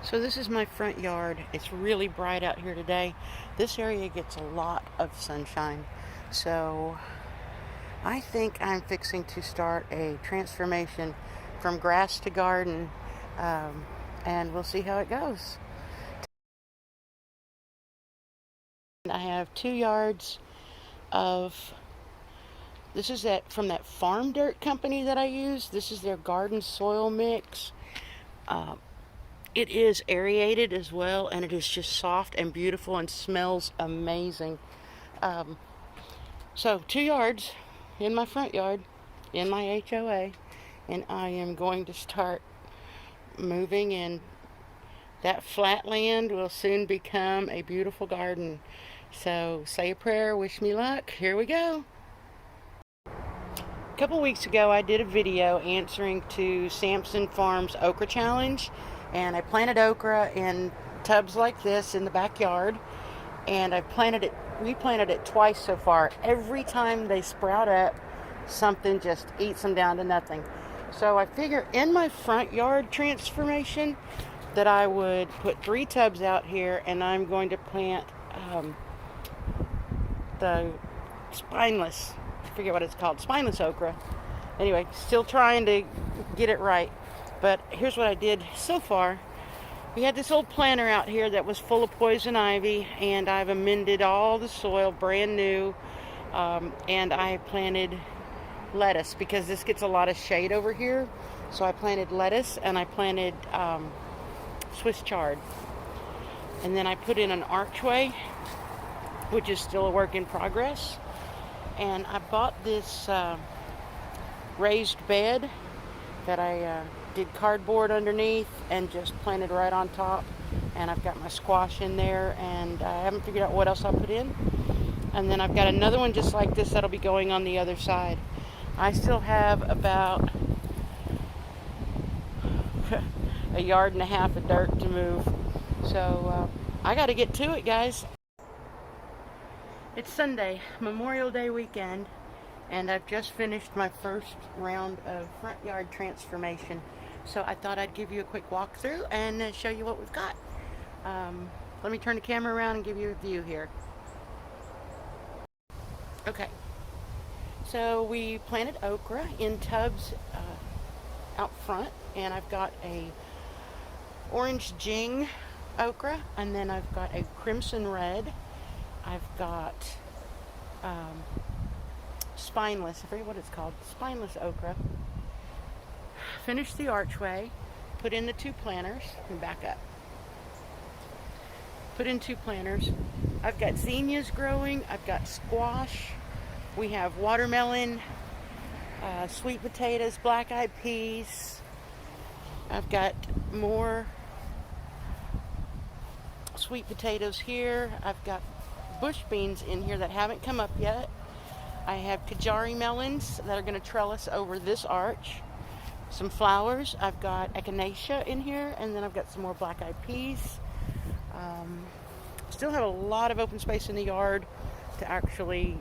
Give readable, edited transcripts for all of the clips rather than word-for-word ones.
So this is my front yard. It's really bright out here today. This area gets a lot of sunshine. So I think I'm fixing to start a transformation from grass to garden, and we'll see how it goes. I have 2 yards of, this is from that farm dirt company that I use. This is their garden soil mix. It is aerated as well, and it is just soft and beautiful and smells amazing. So 2 yards in my front yard, in my HOA, and I am going to start moving in. That flat land will soon become a beautiful garden. So say a prayer, wish me luck. Here we go. A couple weeks ago, I did a video answering to Samson Farms Okra Challenge, and I planted okra in tubs like this in the backyard, and I've replanted it twice so far. Every time they sprout up, something just eats them down to nothing. So I figure in my front yard transformation that I would put 3 tubs out here, and I'm going to plant the spineless, I forget what it's called, spineless okra. Anyway, still trying to get it right. But here's what I did so far. We had this old planter out here that was full of poison ivy, and I've amended all the soil, brand new, and I planted lettuce because this gets a lot of shade over here. So I planted lettuce, and I planted Swiss chard. And then I put in an archway, which is still a work in progress. And I bought this raised bed that I did cardboard underneath and just planted right on top. And I've got my squash in there, and I haven't figured out what else I'll put in. And then I've got another one just like this that'll be going on the other side. I still have about a yard and a half of dirt to move. So I got to get to it, guys. It's Sunday, Memorial Day weekend, and I've just finished my first round of front yard transformation. So I thought I'd give you a quick walkthrough and show you what we've got. Let me turn the camera around and give you a view here. Okay, so we planted okra in tubs out front, and I've got a orange jing okra, and then I've got a crimson red. I've got spineless, I forget what it's called, spineless okra. Finished the archway, put in the 2 planters, and back up. Put in 2 planters. I've got zinnias growing, I've got squash, we have watermelon, sweet potatoes, black-eyed peas. I've got more sweet potatoes here. I've got bush beans in here that haven't come up yet. I have Kajari melons that are going to trellis over this arch. Some flowers. I've got echinacea in here, and then I've got some more black-eyed peas. Still have a lot of open space in the yard to actually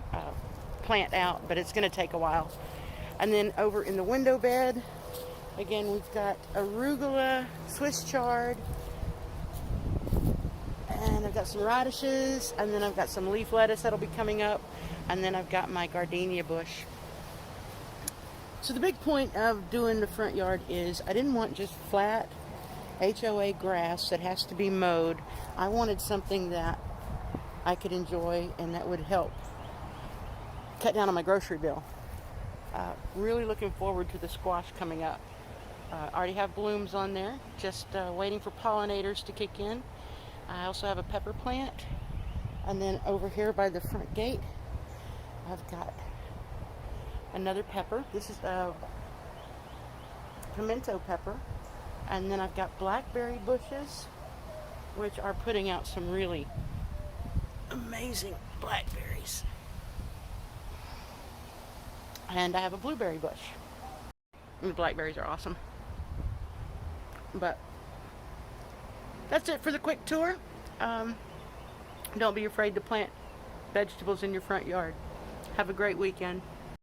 plant out, but it's going to take a while. And then over in the window bed, again, we've got arugula, Swiss chard, and I've got some radishes, and then I've got some leaf lettuce that'll be coming up, and then I've got my gardenia bush. So the big point of doing the front yard is I didn't want just flat HOA grass that has to be mowed. I wanted something that I could enjoy and that would help cut down on my grocery bill. Really looking forward to the squash coming up. I already have blooms on there, just waiting for pollinators to kick in. I also have a pepper plant, and then over here by the front gate I've got another pepper. This is a pimento pepper, and then I've got blackberry bushes, which are putting out some really amazing blackberries, and I have a blueberry bush. And the blackberries are awesome. But that's it for the quick tour. Don't be afraid to plant vegetables in your front yard. Have a great weekend.